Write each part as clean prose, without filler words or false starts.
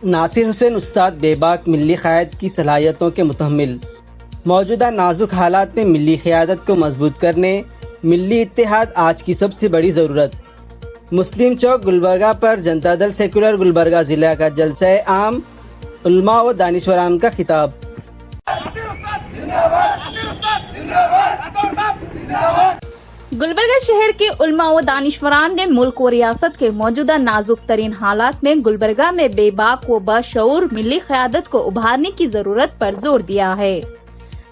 ناصر حسین استاد بے باک ملی قائد کی صلاحیتوں کے متحمل۔ موجودہ نازک حالات میں ملی قیادت کو مضبوط کرنے ملی اتحاد آج کی سب سے بڑی ضرورت۔ مسلم چوک گلبرگہ پر جنتا دل سیکولر گلبرگہ ضلع کا جلسہ عام، علماء و دانشوران کا خطاب۔ گلبرگہ شہر کے علماء و دانشوران نے ملک و ریاست کے موجودہ نازک ترین حالات میں گلبرگہ میں بے باک و باشعور ملی قیادت کو ابھارنے کی ضرورت پر زور دیا ہے۔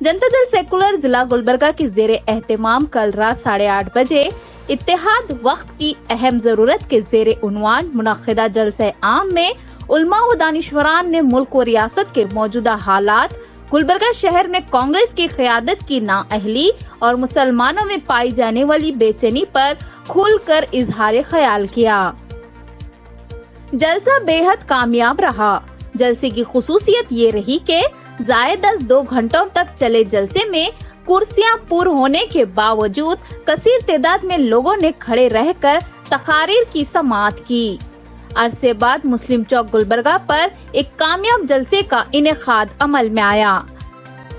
جنتا دل سیکولر ضلع گلبرگہ کی زیر اہتمام کل رات 8:30 بجے اتحاد وقت کی اہم ضرورت کے زیر عنوان منعقدہ جلسہ عام میں علماء و دانشوران نے ملک و ریاست کے موجودہ حالات، گلبرگہ شہر میں کانگریس کی قیادت کی نااہلی اور مسلمانوں میں پائی جانے والی بے چینی پر کھل کر اظہار خیال کیا۔ جلسہ بے حد کامیاب رہا۔ جلسے کی خصوصیت یہ رہی کہ زائد از 2 گھنٹوں تک چلے جلسے میں کرسیاں پر ہونے کے باوجود کثیر تعداد میں لوگوں نے کھڑے رہ کر تقاریر کی سماعت کی۔ عرصے بعد مسلم چوک گلبرگہ پر ایک کامیاب جلسے کا انعقاد عمل میں آیا۔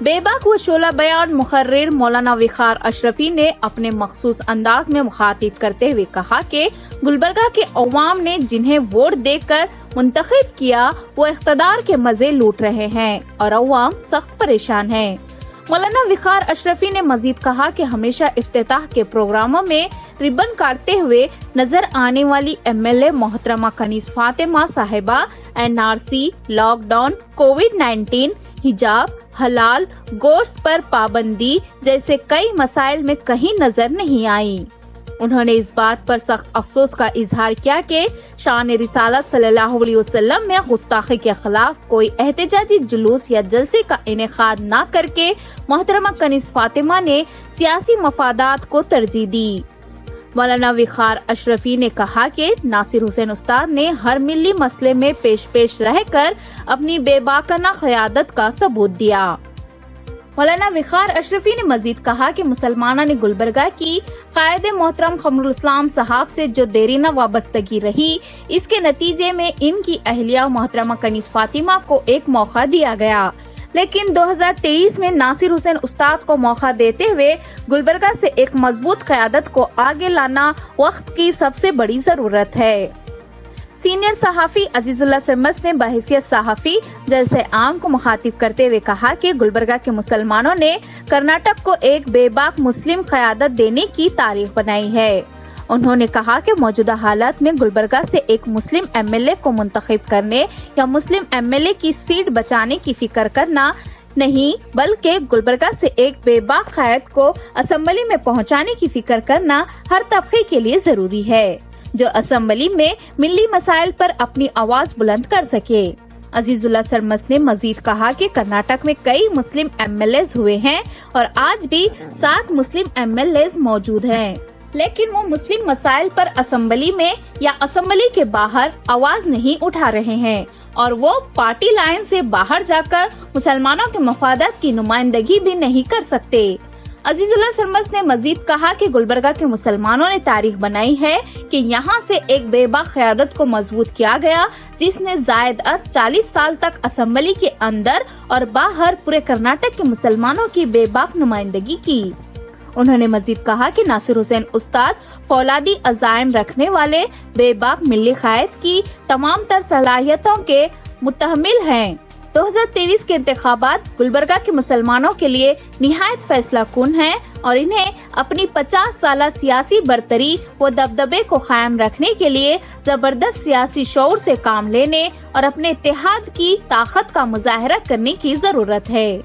بے باک و شعلہ بیان مقرر مولانا وقار اشرفی نے اپنے مخصوص انداز میں مخاطب کرتے ہوئے کہا کہ گلبرگہ کے عوام نے جنہیں ووٹ دے کر منتخب کیا وہ اقتدار کے مزے لوٹ رہے ہیں اور عوام سخت پریشان ہیں۔ مولانا وقار اشرفی نے مزید کہا کہ ہمیشہ افتتاح کے پروگراموں میں ربن کاٹتے ہوئے نظر آنے والی MLA محترمہ کنیز فاطمہ صاحبہ NRC، لاک ڈاؤن، کووڈ-19، حجاب، حلال گوشت پر پابندی جیسے کئی مسائل میں کہیں نظر نہیں آئی۔ انہوں نے اس بات پر سخت افسوس کا اظہار کیا کہ شان رسالت صلی اللہ علیہ وسلم میں گستاخی کے خلاف کوئی احتجاجی جلوس یا جلسے کا انعقاد نہ کر کے محترمہ کنیز فاطمہ نے سیاسی مفادات کو ترجیح دی۔ مولانا وقار اشرفی نے کہا کہ ناصر حسین استاد نے ہر ملی مسئلے میں پیش رہ کر اپنی بے باکانہ قیادت کا ثبوت دیا۔ مولانا وقار اشرفی نے مزید کہا کہ مسلمانوں نے گلبرگہ کی قائد محترم قمر الاسلام صاحب سے جو دیرینہ وابستگی رہی، اس کے نتیجے میں ان کی اہلیہ محترمہ کنیز فاطمہ کو ایک موقع دیا گیا، لیکن 2023 میں ناصر حسین استاد کو موقع دیتے ہوئے گلبرگہ سے ایک مضبوط قیادت کو آگے لانا وقت کی سب سے بڑی ضرورت ہے۔ سینئر صحافی عزیز اللہ سرمس نے بحیثیت صحافی جلسہ عام کو مخاطب کرتے ہوئے کہا کہ گلبرگہ کے مسلمانوں نے کرناٹک کو ایک بے باک مسلم قیادت دینے کی تاریخ بنائی ہے۔ انہوں نے کہا کہ موجودہ حالات میں گلبرگہ سے ایک مسلم MLA کو منتخب کرنے یا مسلم MLA کی سیٹ بچانے کی فکر کرنا نہیں، بلکہ گلبرگہ سے ایک بے باک قائد کو اسمبلی میں پہنچانے کی فکر کرنا ہر طبقے کے لیے ضروری ہے، جو اسمبلی میں ملی مسائل پر اپنی آواز بلند کر سکے۔ عزیز اللہ سرمس نے مزید کہا کہ کرناٹک میں کئی مسلم MLAs ہوئے ہیں اور آج بھی 7 مسلم MLAs موجود ہیں، لیکن وہ مسلم مسائل پر اسمبلی میں یا اسمبلی کے باہر آواز نہیں اٹھا رہے ہیں اور وہ پارٹی لائن سے باہر جا کر مسلمانوں کے مفادات کی نمائندگی بھی نہیں کر سکتے۔ عزیز اللہ سرمس نے مزید کہا کہ گلبرگہ کے مسلمانوں نے تاریخ بنائی ہے کہ یہاں سے ایک بے باک قیادت کو مضبوط کیا گیا، جس نے زائد از 40 سال تک اسمبلی کے اندر اور باہر پورے کرناٹک کے مسلمانوں کی بے باک نمائندگی کی۔ انہوں نے مزید کہا کہ ناصر حسین استاد فولادی عزائم رکھنے والے بے باک ملی قائد کی تمام تر صلاحیتوں کے متحمل ہیں۔ 2023 کے انتخابات گلبرگہ کے مسلمانوں کے لیے نہایت فیصلہ کن ہیں اور انہیں اپنی 50 سالہ سیاسی برتری و دبدبے کو قائم رکھنے کے لیے زبردست سیاسی شعور سے کام لینے اور اپنے اتحاد کی طاقت کا مظاہرہ کرنے کی ضرورت ہے۔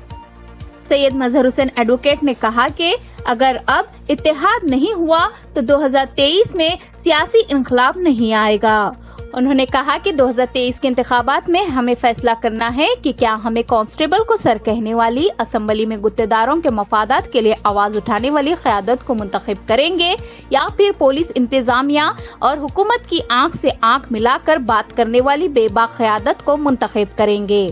سید مظہر حسین ایڈوکیٹ نے کہا کہ اگر اب اتحاد نہیں ہوا تو 2023 میں سیاسی انقلاب نہیں آئے گا۔ انہوں نے کہا کہ 2023 کے انتخابات میں ہمیں فیصلہ کرنا ہے کہ کیا ہمیں کانسٹیبل کو سر کہنے والی اسمبلی میں گتےداروں داروں کے مفادات کے لیے آواز اٹھانے والی قیادت کو منتخب کریں گے یا پھر پولیس انتظامیہ اور حکومت کی آنکھ سے آنکھ ملا کر بات کرنے والی بے باک قیادت کو منتخب کریں گے۔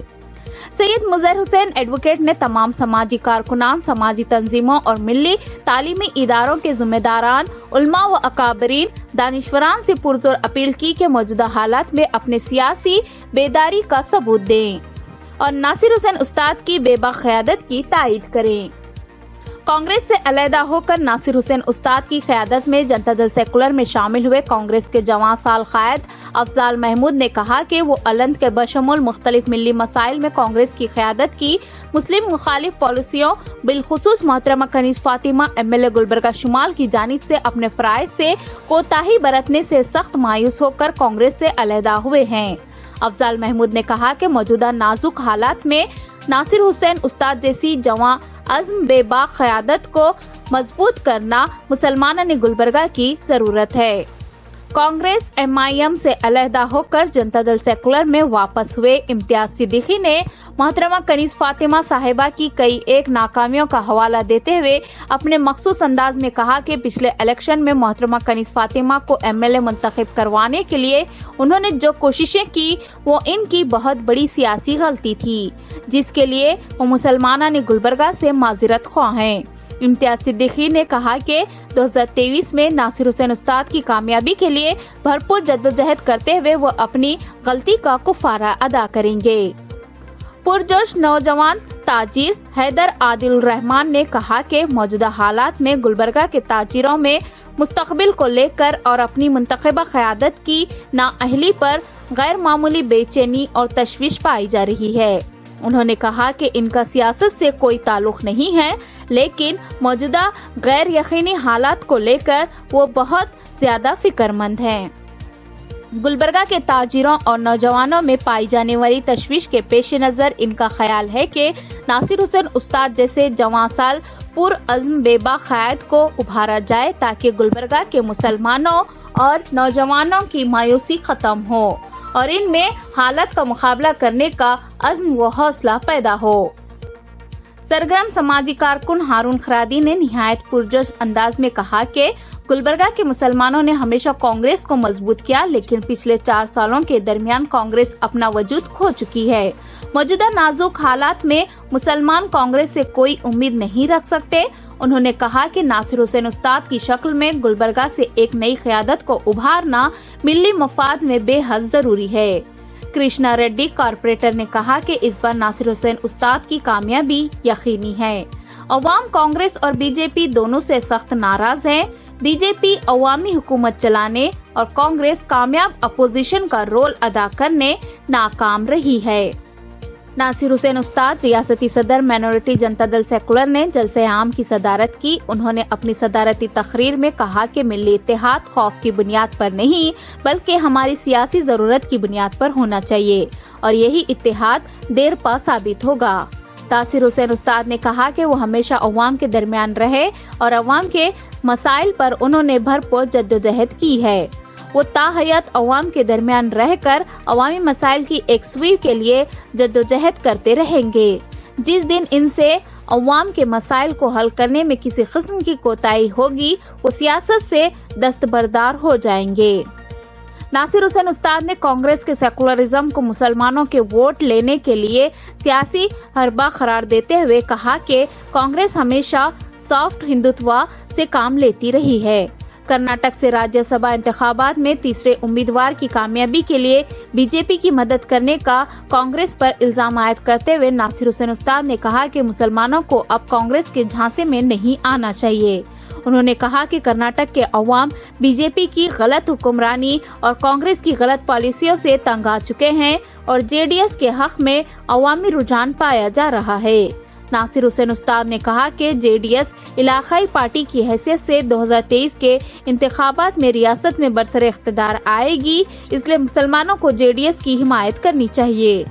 सैयद मुजहर हुसैन एडवोकेट ने तमाम समाजी कारकुनान, समाजी तंजीमों और मिली तालीमी इदारों के जिम्मेदारान, उलमा व अकाबरीन, दानिशवरान से पुरजोर अपील की कि मौजूदा हालात में अपने सियासी बेदारी का सबूत दें और नासिर हुसैन उस्ताद की बेबाक क़यादत की तायीद करें। कांग्रेस से अलहदा होकर नासिर हुसैन उस्ताद की क़यादत में जनता दल सेकुलर में शामिल हुए कांग्रेस के जवां साल कायद अफजाल महमूद ने कहा कि वो अलंद के बशमूल मुख्तलिफ मिली मसाइल में कांग्रेस की क़यादत की मुस्लिम मुखालिफ पॉलिसियों, बिलखुसूस मोहतरमा कनीज़ फातिमा MLA गुलबर्गा शुमाल की जानिब से अपने फ़राइज़ से कोताही बरतने से सख्त मायूस होकर कांग्रेस से अलहदा हुए हैं। अफजाल महमूद ने कहा कि मौजूदा नाजुक हालात में नासिर हुसैन उस्ताद जैसी जवां अज़्म बेबाक क़यादत को मजबूत करना मुसलमानों ने गुलबर्गा की जरूरत है। कांग्रेस MIM से अलहदा होकर जनता दल सेकुलर में वापस हुए इम्तियाज सिद्दीकी ने मोहतरमा कनीज़ फातिमा साहिबा की कई एक नाकामियों का हवाला देते हुए अपने मखसूस अंदाज में कहा कि पिछले इलेक्शन में मोहतरमा कनीज़ फातिमा को MLA मुंतखब करवाने के लिए उन्होंने जो कोशिशें की वो इनकी बहुत बड़ी सियासी गलती थी, जिसके लिए वो मुसलमाना ने गुलबर्गा से माजिरत ख्वाह हैं। इम्तियाज सिद्दीकी ने कहा कि 2023 में नासिर हुसैन उस्ताद की कामयाबी के लिए भरपूर जद्दोजहद करते हुए वो अपनी गलती का कुफारा अदा करेंगे। पुरजोश नौजवान ताजिर हैदर आदिल रहमान ने कहा कि मौजूदा हालात में गुलबर्गा के ताजिरों में मुस्तकबिल को लेकर और अपनी मुंतखबा क़यादत की नाअहली पर गैर मामूली बेचैनी और तशवीश पाई जा रही है। उन्होंने कहा कि इनका सियासत से कोई ताल्लुक नहीं है, लेकिन मौजूदा गैर यकीनी हालात को लेकर वो बहुत ज्यादा फिक्रमंद हैं। गुलबर्गा के ताजिरों और नौजवानों में पाई जाने वाली तशवीश के पेश नज़र इनका ख्याल है कि नासिर हुसैन उस्ताद जैसे जवां साल पुरअज़्म बेबाक क़याद को उभारा जाए ताकि गुलबर्गा के मुसलमानों और नौजवानों की मायूसी खत्म हो और इनमें हालत का मुकाबला करने का अज़्म व हौसला पैदा हो। सरगर्म समाजी कारकुन हारून खरादी ने निहायत पुरजोश अंदाज में कहा कि गुलबर्गा के मुसलमानों ने हमेशा कांग्रेस को मजबूत किया, लेकिन पिछले 4 सालों के दरमियान कांग्रेस अपना वजूद खो चुकी है। मौजूदा नाजुक हालात में मुसलमान कांग्रेस से कोई उम्मीद नहीं रख सकते। उन्होंने कहा कि नासिर हुसैन उस्ताद की शक्ल में गुलबर्गा से एक नई क़यादत को उभारना मिली मफाद में बेहद जरूरी है। कृष्णा रेड्डी कॉर्पोरेटर ने कहा कि इस बार नासिर हुसैन उस्ताद की कामयाबी यकीनी है। अवाम कांग्रेस और बीजेपी दोनों से सख्त नाराज है। बीजेपी अवामी हुकूमत चलाने और कांग्रेस कामयाब अपोजिशन का रोल अदा करने नाकाम रही है। नासिर हुसैन उस्ताद रियासती सदर माइनॉरिटी जनता दल सेकुलर ने जलसे आम की सदारत की। उन्होंने अपनी सदारती तकरीर में कहा कि मिली इत्तेहाद खौफ की बुनियाद पर नहीं बल्कि हमारी सियासी जरूरत की बुनियाद पर होना चाहिए और यही इत्तेहाद देर पा साबित होगा। नासिर हुसैन उस्ताद ने कहा कि वो हमेशा अवाम के दरमियान रहे और अवाम के मसाइल पर उन्होंने भरपूर जद्दोजहद की है। वो ताहयात अवाम के दरमियान रहकर अवामी मसाइल की एकसुई के लिए जद्दोजहद करते रहेंगे। जिस दिन इनसे अवाम के मसाइल को हल करने में किसी किस्म की कोताही होगी वो सियासत से दस्तबरदार हो जाएंगे। नासिर हुसैन उस्ताद ने कांग्रेस के सेकुलरिज्म को मुसलमानों के वोट लेने के लिए सियासी हरबा करार देते हुए कहा कि कांग्रेस हमेशा सॉफ्ट हिंदुत्व से काम लेती रही है। कर्नाटक से राज्यसभा इंतखाबात में तीसरे उम्मीदवार की कामयाबी के लिए बीजेपी की मदद करने का कांग्रेस पर इल्जाम आयद करते हुए नासिर हुसैन उस्ताद ने कहा कि मुसलमानों को अब कांग्रेस के झांसे में नहीं आना चाहिए। उन्होंने कहा कि कर्नाटक के अवाम बीजेपी की गलत हुक्मरानी और कांग्रेस की गलत पॉलिसियों से तंग आ चुके हैं और जेडीएस के हक में अवामी रुझान पाया जा रहा है। नासिर हुसैन उस्ताद ने कहा कि जेडीएस इलाकाई पार्टी की हैसियत से 2023 के इंतखाबात में रियासत में बरसरे इख्तिदार आएगी, इसलिए मुसलमानों को जेडीएस की हिमायत करनी चाहिए।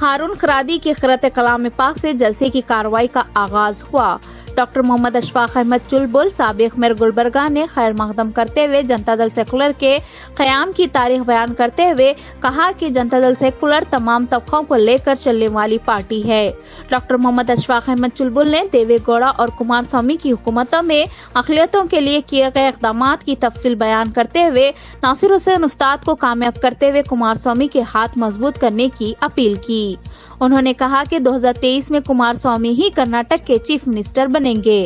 हारून खरादी के क़िरात कलाम पाक से जलसे की कार्रवाई का आगाज हुआ। डॉक्टर मोहम्मद अशफाक अहमद चुलबुल साबिक मेयर गुलबर्गा ने खैर मकदम करते हुए जनता दल सेकुलर के क़याम की तारीख बयान करते हुए कहा कि जनता दल सेकुलर तमाम तबकों को लेकर चलने वाली पार्टी है। डॉक्टर मोहम्मद अशफाक अहमद चुलबुल ने देवे गौड़ा और कुमार स्वामी की हुकूमतों में अक़लियतों के लिए किए गए इक़दामात की तफसील बयान करते हुए नासिर हुसैन उस्ताद को कामयाब करते हुए कुमार स्वामी के हाथ मजबूत करने की अपील की। उन्होंने कहा कि 2023 में कुमार स्वामी ही कर्नाटक के चीफ मिनिस्टर बनेंगे।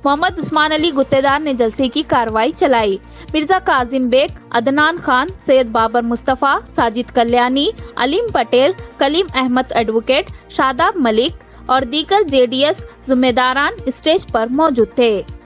मोहम्मद उस्मान अली गुत्तेदार ने जलसे की कार्रवाई चलाई। मिर्जा काजिम बेग, अदनान खान, सैयद बाबर मुस्तफा, साजिद कल्याणी, अलीम पटेल, कलीम अहमद एडवोकेट, शादाब मलिक और दीगर जेडीएस जिम्मेदारान स्टेज पर मौजूद थे।